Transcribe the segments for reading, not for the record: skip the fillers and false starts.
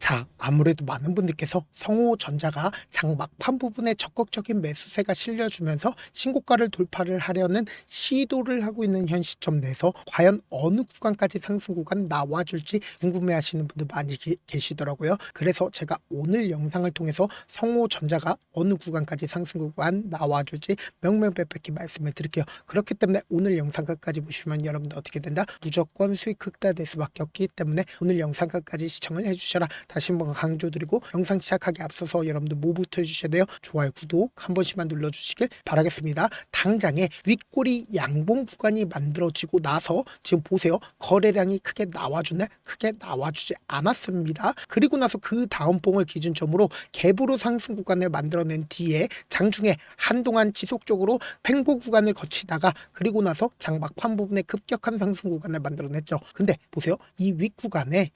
자, 아무래도 많은 분들께서 성호전자가 장 막판 부분에 적극적인 매수세가 실려주면서 신고가를 돌파를 하려는 시도를 하고 있는 현 시점 내에서 과연 어느 구간까지 상승 구간 나와줄지 궁금해하시는 분들 많이 계시더라고요. 그래서 제가 오늘 영상을 통해서 성호전자가 어느 구간까지 상승 구간 나와줄지 명명백백히 말씀을 드릴게요. 그렇기 때문에 오늘 영상 끝까지 보시면 여러분들 어떻게 된다? 무조건 수익 극대화될 수밖에 없기 때문에 오늘 영상 끝까지 시청을 해주셔라. 다시 한번 강조드리고 영상 시작하기 앞서서 여러분들 뭐부터 해주셔야 돼요? 좋아요, 구독 한 번씩만 눌러주시길 바라겠습니다. 당장에 윗꼬리 양봉 구간이 만들어지고 나서 지금 보세요. 거래량이 크게 나와주네? 크게 나와주지 않았습니다. 그리고 나서 그 다음 봉을 기준점으로 갭으로 상승 구간을 만들어낸 뒤에 장중에 한동안 지속적으로 횡보 구간을 거치다가 그리고 나서 장 막판 부분에 급격한 상승 구간을 만들어냈죠. 근데 보세요. 이 윗구간에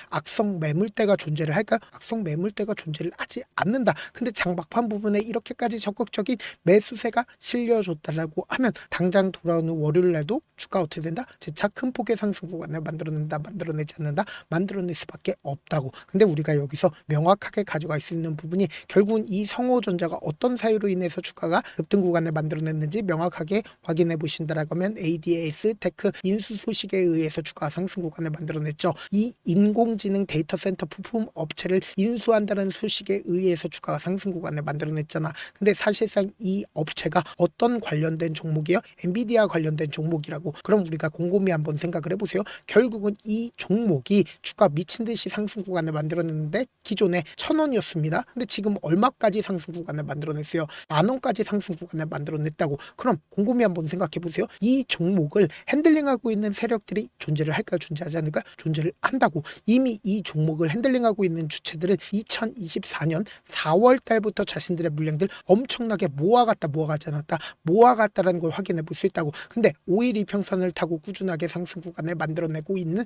악성 매물대가 존재를 할까요? 악성 매물대가 존재를 하지 않는다. 근데 장 막판 부분에 이렇게까지 적극적인 매수세가 실려줬다라고 하면 당장 돌아오는 월요일 날도 주가 어떻게 된다? 재차 큰 폭의 상승 구간을 만들어낸다, 만들어내지 않는다, 만들어낼 수밖에 없다고. 근데 우리가 여기서 명확하게 가져갈 수 있는 부분이 결국은 이 성호전자가 어떤 사유로 인해서 주가가 급등 구간을 만들어냈는지 명확하게 확인해 보신다라고 하면 ADAS 테크 인수 소식에 의해서 주가 상승 구간을 만들어냈죠. 이 인공지능 데이터 센터 부품 업체를 인수한다는 소식에 의해서 주가가 상승 구간을 만들어냈잖아. 근데 사실상 이 업체가 어떤 관련된 종목이요? 엔비디아 관련된 종목이라고. 그럼 우리가 곰곰이 한번 생각을 해보세요. 결국은 이 종목이 주가 미친 듯이 상승 구간을 만들어냈는데 기존에 1,000원이었습니다. 근데 지금 얼마까지 상승 구간을 만들어냈어요? 10,000원까지 상승 구간을 만들어냈다고. 그럼 곰곰이 한번 생각해 보세요. 이 종목을 핸들링하고 있는 세력들이 존재를 할까요? 존재하지 않을까요? 존재를 한다고. 이미 이 종목을 핸들링하고 있는 주체들은 2024년 4월 달부터 자신들의 물량들 엄청나게 모아가지 않았다. 모아갔다라는 걸 확인해 볼 수 있다고. 근데 5일 이평선을 타고 꾸준하게 상승 구간을 만들어내고 있는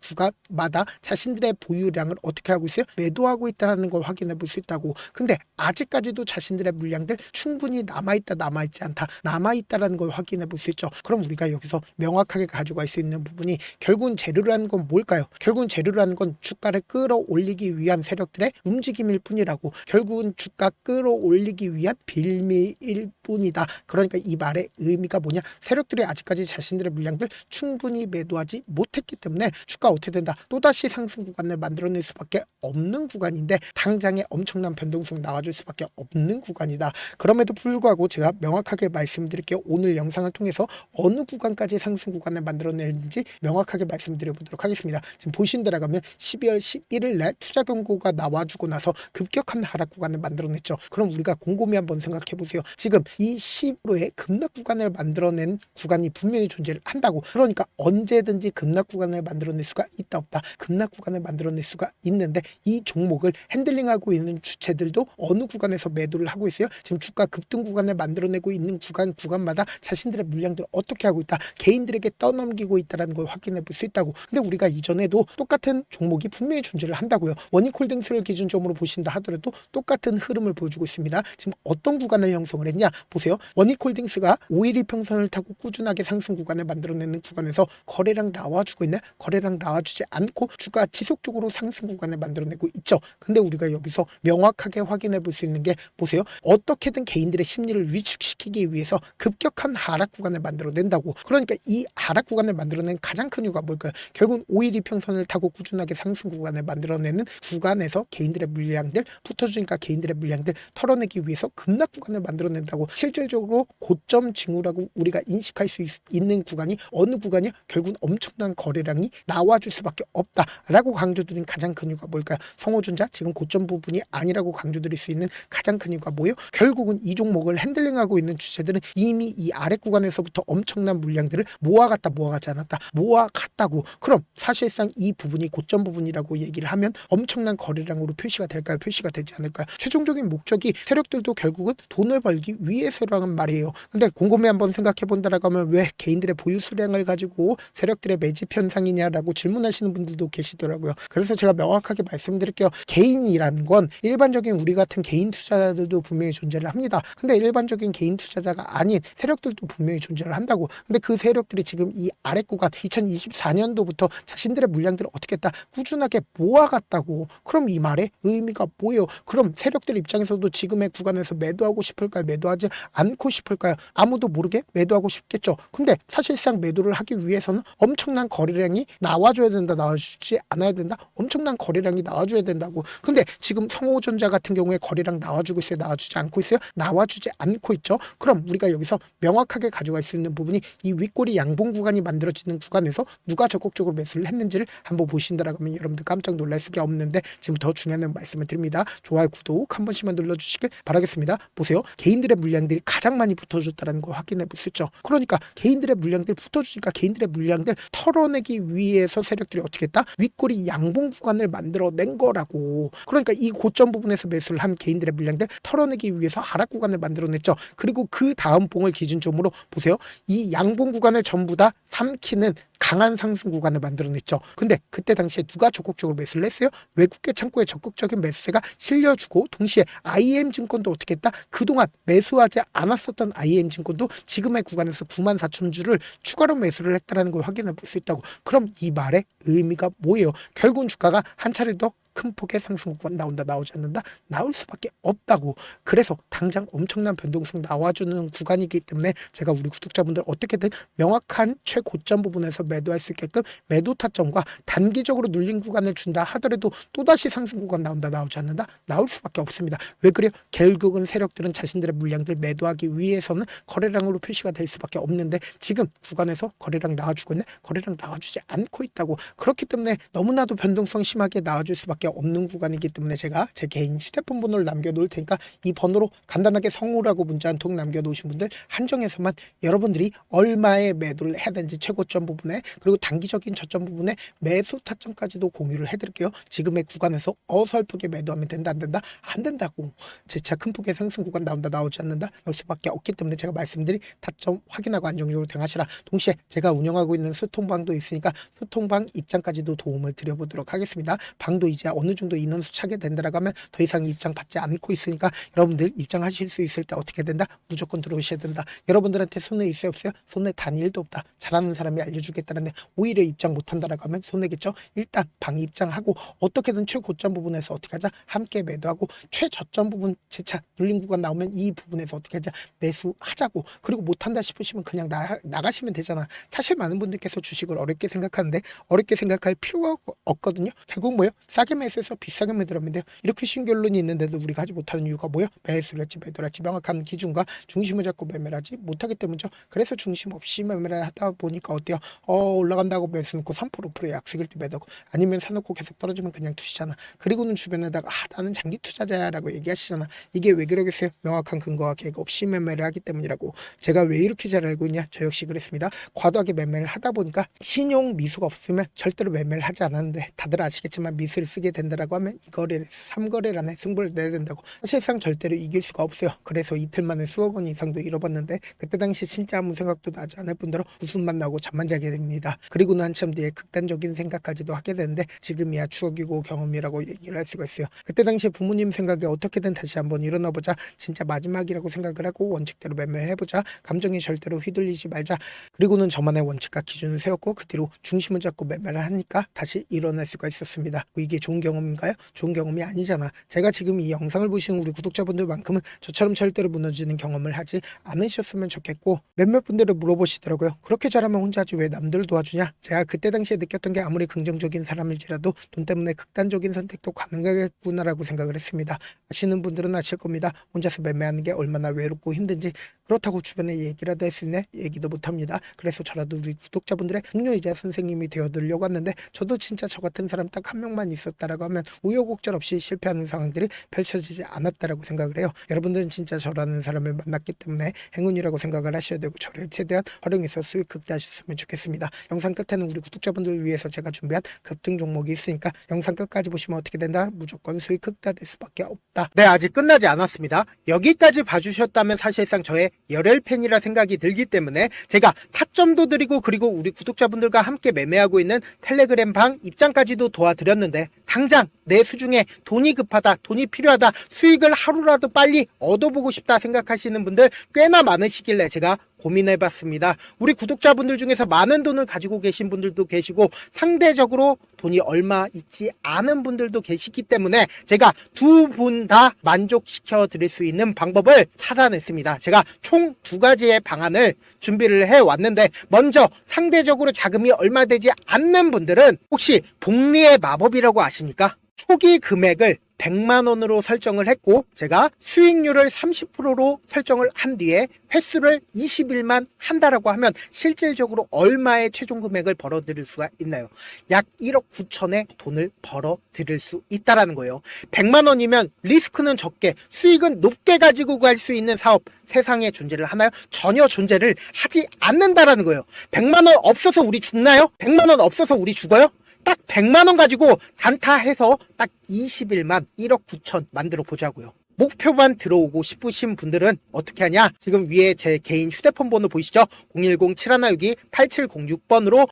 구간마다 자신들의 보유량을 어떻게 하고 있어요? 매도하고 있다는 걸 확인해 볼 수 있다고. 근데 아직까지도 자신들의 물량들 충분히 남아있다, 남아있지 않다, 남아있다라는 걸 확인해 볼 수 있죠. 그럼 우리가 여기서 명확하게 가져갈 수 있는 부분이 결국은 재료라는 건 뭘까요? 결국은 재료라는 건 주가를 끌어올리기 위한 세력들의 움직임일 뿐이라고. 결국은 주가 끌어올리기 위한 빌미일 뿐이다. 그러니까 이 말의 의미가 뭐냐? 세력들이 아직까지 자신들의 물량들 충분히 매도하지 못했기 때문에 주가 어떻게 된다? 또다시 상승 구간을 만들어낼 수밖에 없는 구간인데 당장에 엄청난 변동성 나와줄 수밖에 없는 구간이다. 그럼에도 불구하고 제가 명확하게 말씀드릴게요. 오늘 영상을 통해서 어느 구간까지 상승 구간을 만들어내는지 명확하게 말씀드려보도록 하겠습니다. 지금 보신 대로 가면 12월 11일 날 투자 경고가 나와주고 나서 급격한 하락 구간을 만들어냈죠. 그럼 우리가 곰곰이 한번 생각해 보세요. 지금 이 10%의 급락 구간을 만들어낸 구간이 분명히 존재를 한다고. 그러니까 언제든지 급락 구간을 만들어낼 수가 있다 없다. 급락 구간을 만들어낼 수가 있는데 이 종목을 핸들링하고 있는 주체들도 어느 구간에서 매도를 하고 있어요. 지금 주가 급등 구간을 만들어내고 있는 구간마다 자신들의 물량들을 어떻게 하고 있다. 개인들에게 떠넘기고 있다는 걸 확인해 볼 수 있다고. 근데 우리가 이전에도 똑같은 종목이 분명히 존재를 한다고요. 원익홀딩스를 기준점으로 보신다 하더라도 똑같은 흐름을 보여주고 있습니다. 지금 어떤 구간을 형성을 했냐 보세요. 원익홀딩스가 5일 이평선을 타고 꾸준하게 상승 구간을 만들어내는 구간에서 거래량 나와주고 있네. 거래량 나와주지 않고 주가 지속적으로 상승 구간을 만들어내고 있죠. 근데 우리가 여기서 명확하게 확인해 볼 수 있는 게 보세요. 어떻게든 개인들의 심리를 위축시키기 위해서 급격한 하락 구간을 만들어낸다고. 그러니까 이 하락 구간을 만들어낸 가장 큰 이유가 뭘까요? 결국은 5일 이평선을 타고 꾸준하게 상승 구간을 만들어내는 구간에서 개인들의 물량들 붙어주니까 개인들의 물량들 털어내기 위해서 급락 구간을 만들어낸다고. 실질적으로 고점 징후라고 우리가 인식할 수 있는 구간이 어느 구간이야? 결국은 엄청난 거래량이 나와줄 수밖에 없다라고 강조드린 가장 큰 이유가 뭘까요? 성호전자 지금 고점 부분이 아니라고 강조드릴 수 있는 가장 큰 이유가 뭐예요? 결국은 이 종목을 핸들링하고 있는 주체들은 이미 이 아래 구간에서부터 엄청난 물량들을 모아가지 않았다. 모아갔다고. 그럼 사실상 이 부분이 고점 부분이라고 얘기를 하면 엄청난 거래량으로 표시가 될까요? 표시가 되지 않을까요? 최종적인 목적이 세력들도 결국은 돈을 벌기 위해서라는 말이에요. 근데 곰곰이 한번 생각해 본다라고 하면 왜 개인들의 보유 수량을 가지고 세력들의 매집 현상이냐라고 질문하시는 분들도 계시더라고요. 그래서 제가 명확하게 말씀드릴게요. 개인이라는 건 일반적인 우리 같은 개인 투자자들도 분명히 존재를 합니다. 근데 일반적인 개인 투자자가 아닌 세력들도 분명히 존재를 한다고. 근데 그 세력들이 지금 이 아래 구간 2024년도부터 자신들의 물량들을 어떻게 했다? 꾸준하게 모아갔다고. 그럼 이 말의 의미가 뭐예요? 그럼 세력들 입장에서도 지금의 구간에서 매도하고 싶을까요? 매도하지 않고 싶을까요? 아무도 모르게 매도하고 싶겠죠. 근데 사실상 매도를 하기 위해서는 엄청난 거래량이 나와줘야 된다, 나와주지 않아야 된다, 엄청난 거래량이 나와줘야 된다고. 근데 지금 성호전자 같은 경우에 거래량 나와주고 있어요, 나와주지 않고 있어요? 나와주지 않고 있죠. 그럼 우리가 여기서 명확하게 가져갈 수 있는 부분이 이 윗꼬리 양봉 구간이 만들어지는 구간에서 누가 적극적으로 매수를 했는지를 한번 보신다라고 하면 여러분들 깜짝 놀랄 수가 없는데, 지금 더 중요한 말씀을 드립니다. 좋아요, 구독 한 번씩만 눌러주시길 바라겠습니다. 보세요. 개인들의 물량들이 가장 많이 붙어줬다는 거 확인해 볼 수 있죠. 그러니까 개인들의 물량들 붙어주니까 개인들의 물량들 털어내기 위해서 세력들이 어떻게 했다? 윗꼬리 양봉 구간을 만들어낸 거라고. 그러니까 이 고점 부분에서 매수를 한 개인들의 물량들 털어내기 위해서 하락 구간을 만들어냈죠. 그리고 그 다음 봉을 기준점으로 보세요. 이 양봉 구간을 전부 다 삼키는 강한 상승 구간을 만들어냈죠. 근데 그때 당시에 누가 적극적으로 매수를 했어요? 외국계 창고에 적극적인 매수세가 실려주고, 동시에 IM증권도 어떻게 했다? 그동안 매수하지 않았었던 IM증권도 지금의 구간에서 94,000주를 추가로 매수를 했다는 걸 확인해 볼 수 있다고. 그럼 이 말의 의미가 뭐예요? 결국은 주가가 한 차례 더 큰 폭의 상승 구간 나온다, 나오지 않는다? 나올 수밖에 없다고. 그래서 당장 엄청난 변동성 나와주는 구간이기 때문에 제가 우리 구독자분들 어떻게든 명확한 최고점 부분에서 매도할 수 있게끔 매도 타점과 단기적으로 눌린 구간을 준다 하더라도 또다시 상승 구간 나온다, 나오지 않는다? 나올 수밖에 없습니다. 왜 그래요? 결국은 세력들은 자신들의 물량들 매도하기 위해서는 거래량으로 표시가 될 수밖에 없는데, 지금 구간에서 거래량 나와주고 있는, 거래량 나와주지 않고 있다고. 그렇기 때문에 너무나도 변동성 심하게 나와줄 수밖에 없는 구간이기 때문에 제가 제 개인 휴대폰 번호를 남겨놓을 테니까 이 번호로 간단하게 성우라고 문자 한 통 남겨놓으신 분들 한정해서만 여러분들이 얼마에 매도를 해야 되는지 최고점 부분에, 그리고 단기적인 저점 부분에 매수 타점까지도 공유를 해드릴게요. 지금의 구간에서 어설프게 매도하면 된다, 안 된다? 안 된다고. 재차 큰 폭의 상승 구간 나온다, 나오지 않는다? 나올 수밖에 없기 때문에 제가 말씀드린 타점 확인하고 안정적으로 대응하시라. 동시에 제가 운영하고 있는 소통방도 있으니까 소통방 입장까지도 도움을 드려보도록 하겠습니다. 방도 이제 어느 정도 인원수 차게 된다라고 하면 더 이상 입장 받지 않고 있으니까 여러분들 입장하실 수 있을 때 어떻게 된다? 무조건 들어오셔야 된다. 여러분들한테 손해 있어요, 없어요? 손해 단 1도 없다. 잘하는 사람이 알려주겠다는데 오히려 입장 못한다라고 하면 손해겠죠. 일단 방 입장하고 어떻게든 최고점 부분에서 어떻게 하자? 함께 매도하고, 최저점 부분 재차 눌린 구간 나오면 이 부분에서 어떻게 하자? 매수하자고. 그리고 못한다 싶으시면 그냥 나가시면 되잖아. 사실 많은 분들께서 주식을 어렵게 생각하는데 어렵게 생각할 필요가 없거든요. 결국 뭐예요? 싸게 매수해서 비싸게 매도하면 돼요. 이렇게 쉬운 결론이 있는데도 우리가 하지 못하는 이유가 뭐예요? 매수를 했지 매도를 했지 명확한 기준과 중심을 잡고 매매를 하지 못하기 때문이죠. 그래서 중심 없이 매매를 하다 보니까 어때요? 올라간다고 매수 놓고 3% 5% 약속일 때 매도하고, 아니면 사놓고 계속 떨어지면 그냥 투시잖아. 그리고는 주변에다가 나는 장기 투자자야라고 얘기하시잖아. 이게 왜 그러겠어요? 명확한 근거와 계획 없이 매매를 하기 때문이라고. 제가 왜 이렇게 잘 알고 있냐? 저 역시 그랬습니다. 과도하게 매매를 하다 보니까 신용 미수가 없으면 절대로 매매를 하지 않았는데, 다들 아시겠지만 미수를 쓰게 된다라고 하면 이 거래를 3거래란에 승부를 내야 된다고. 사실상 절대로 이길 수가 없어요. 그래서 이틀 만에 수억 원 이상도 잃어봤는데, 그때 당시 진짜 아무 생각도 나지 않을 뿐더러 웃음만 나고 잠만 자게 됩니다. 그리고는 한참 뒤에 극단적인 생각까지도 하게 되는데, 지금이야 추억이고 경험이라고 얘기를 할 수가 있어요. 그때 당시에 부모님 생각에 어떻게든 다시 한번 일어나보자, 진짜 마지막이라고 생각을 하고 원칙대로 매매를 해보자, 감정이 절대로 휘둘리지 말자, 그리고는 저만의 원칙과 기준을 세웠고 그 뒤로 중심을 잡고 매매를 하니까 다시 일어날 수가 있었습니다. 이게 좋은 경험인가요? 좋은 경험이 아니잖아. 제가 지금 이 영상을 보시는 우리 구독자분들만큼은 저처럼 절대로 무너지는 경험을 하지 않으셨으면 좋겠고, 몇몇 분들을 물어보시더라고요. 그렇게 잘하면 혼자 하지 왜 남들 도와주냐? 제가 그때 당시에 느꼈던 게 아무리 긍정적인 사람일지라도 돈 때문에 극단적인 선택도 가능하겠구나라고 생각을 했습니다. 아시는 분들은 아실 겁니다. 혼자서 매매하는 게 얼마나 외롭고 힘든지. 그렇다고 주변에 얘기라도 했으니 얘기도 못합니다. 그래서 저라도 우리 구독자분들의 동료이자 선생님이 되어드리려고 왔는데, 저도 진짜 저 같은 사람 딱 한 명만 있었다라고 하면 우여곡절 없이 실패하는 상황들이 펼쳐지지 않았다라고 생각을 해요. 여러분들은 진짜 저라는 사람을 만났기 때문에 행운이라고 생각을 하셔야 되고, 저를 최대한 활용해서 수익 극대화하셨으면 좋겠습니다. 영상 끝에는 우리 구독자분들을 위해서 제가 준비한 급등 종목이 있으니까 영상 끝까지 보시면 어떻게 된다? 무조건 수익 극대화될 수밖에 없다. 네, 아직 끝나지 않았습니다. 여기까지 봐주셨다면 사실상 저의 열혈 팬이라 생각이 들기 때문에 제가 타점도 드리고, 그리고 우리 구독자분들과 함께 매매하고 있는 텔레그램 방 입장까지도 도와드렸는데, 당장 내 수중에 돈이 급하다, 돈이 필요하다, 수익을 하루라도 빨리 얻어보고 싶다 생각하시는 분들 꽤나 많으시길래 제가 고민해봤습니다. 우리 구독자분들 중에서 많은 돈을 가지고 계신 분들도 계시고 상대적으로 돈이 얼마 있지 않은 분들도 계시기 때문에 제가 두 분 다 만족시켜 드릴 수 있는 방법을 찾아냈습니다. 제가 총 2가지의 방안을 준비를 해왔는데, 먼저 상대적으로 자금이 얼마 되지 않는 분들은 혹시 복리의 마법이라고 아십니까? 초기 금액을 100만 원으로 설정을 했고, 제가 수익률을 30%로 설정을 한 뒤에 횟수를 20일만 한다라고 하면 실질적으로 얼마의 최종 금액을 벌어들일 수가 있나요? 약 1억 9천의 돈을 벌어들일 수 있다라는 거예요. 100만 원이면 리스크는 적게 수익은 높게 가지고 갈 수 있는 사업, 세상에 존재를 하나요? 전혀 존재를 하지 않는다라는 거예요. 100만 원 없어서 우리 죽나요? 100만 원 없어서 우리 죽어요? 딱 100만 원 가지고 단타해서 딱 20일만 1억 9천 만들어 보자고요. 목표만 들어오고 싶으신 분들은 어떻게 하냐? 지금 위에 제 개인 휴대폰 번호 보이시죠? 010-7162-8706번으로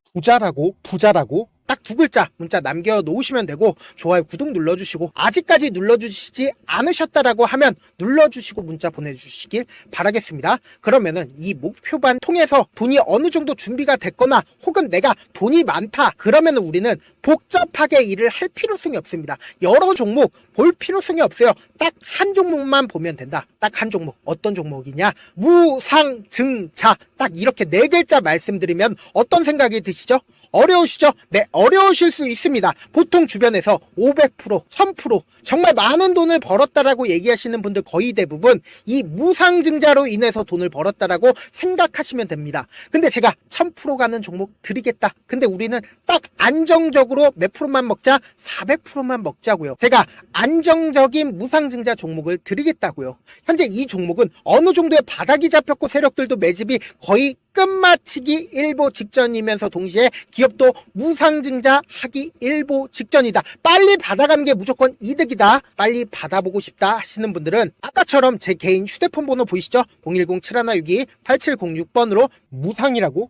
부자라고 딱 2글자 문자 남겨놓으시면 되고, 좋아요, 구독 눌러주시고, 아직까지 눌러주시지 않으셨다라고 하면 눌러주시고 문자 보내주시길 바라겠습니다. 그러면은 이 목표반 통해서 돈이 어느 정도 준비가 됐거나 혹은 내가 돈이 많다 그러면은 우리는 복잡하게 일을 할 필요성이 없습니다. 여러 종목 볼 필요성이 없어요. 딱 한 종목만 보면 된다. 딱 한 종목. 어떤 종목이냐? 무상증자. 딱 이렇게 4글자 말씀드리면 어떤 생각이 드시죠? 어려우시죠? 네, 어려우실 수 있습니다. 보통 주변에서 500%, 1000% 정말 많은 돈을 벌었다라고 얘기하시는 분들 거의 대부분 이 무상증자로 인해서 돈을 벌었다라고 생각하시면 됩니다. 근데 제가 1000% 가는 종목 드리겠다. 근데 우리는 딱 안정적으로 몇 프로만 먹자? 400%만 먹자고요. 제가 안정적인 무상증자 종목을 드리겠다고요. 현재 이 종목은 어느 정도의 바닥이 잡혔고 세력들도 매집이 거의 끝마치기 일보 직전이면서 동시에 기업도 무상증자 하기 일보 직전이다. 빨리 받아가는 게 무조건 이득이다. 빨리 받아보고 싶다 하시는 분들은 아까처럼 제 개인 휴대폰 번호 보이시죠? 010-7162-8706번으로 무상이라고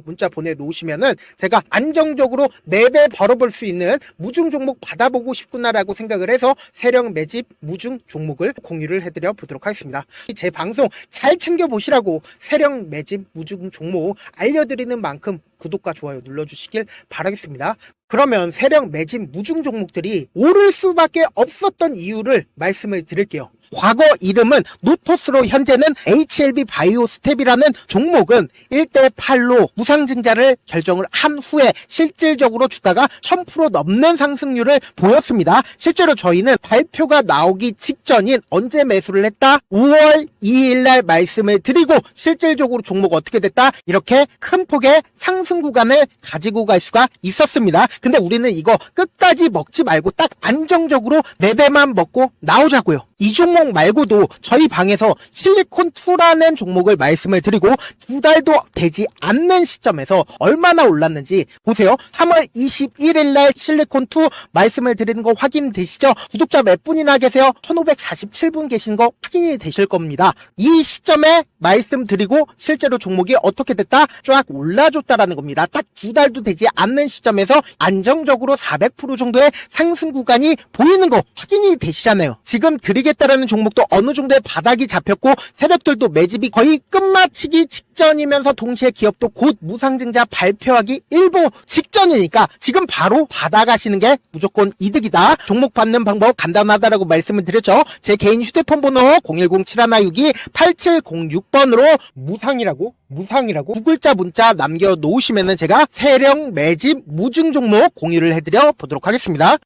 문자 보내놓으시면은 제가 안정적으로 4배 벌어볼 수 있는 무중 종목 받아보고 싶구나라고 생각을 해서 세력 매집 무중 종목을 공유를 해드려 보도록 하겠습니다. 제 방송 잘 챙겨보시라고 세력 매집 무중 종목 알려드리는 만큼 구독과 좋아요 눌러주시길 바라겠습니다. 그러면 세력 매집 무중 종목들이 오를 수밖에 없었던 이유를 말씀을 드릴게요. 과거 이름은 노토스로 현재는 HLB 바이오스텝이라는 종목은 1대8로 무상증자를 결정을 한 후에 실질적으로 주가가 1000% 넘는 상승률을 보였습니다. 실제로 저희는 발표가 나오기 직전인 언제 매수를 했다? 5월 2일날 말씀을 드리고 실질적으로 종목 어떻게 됐다? 이렇게 큰 폭의 상승 구간을 가지고 갈 수가 있었습니다. 근데 우리는 이거 끝까지 먹지 말고 딱 안정적으로 4배만 먹고 나오자고요. 이 종목 말고도 저희 방에서 실리콘2라는 종목을 말씀을 드리고 2달도 되지 않는 시점에서 얼마나 올랐는지 보세요. 3월 21일 날 실리콘2 말씀을 드리는 거 확인되시죠? 구독자 몇 분이나 계세요? 1547분 계신 거 확인이 되실 겁니다. 이 시점에 말씀드리고 실제로 종목이 어떻게 됐다? 쫙 올라줬다라는 겁니다. 딱 2달도 되지 않는 시점에서 안정적으로 400% 정도의 상승 구간이 보이는 거 확인이 되시잖아요. 지금 드리겠다라는 종목도 어느 정도의 바닥이 잡혔고 세력들도 매집이 거의 끝마치기 직전이면서 동시에 기업도 곧 무상증자 발표하기 일보 직전이니까 지금 바로 받아가시는 게 무조건 이득이다. 종목 받는 방법 간단하다라고 말씀을 드렸죠. 제 개인 휴대폰 번호 010-7162-8706번으로 무상이라고 2글자 문자 남겨놓으시면은 제가 세력 매집 무중 종목 공유를 해드려 보도록 하겠습니다.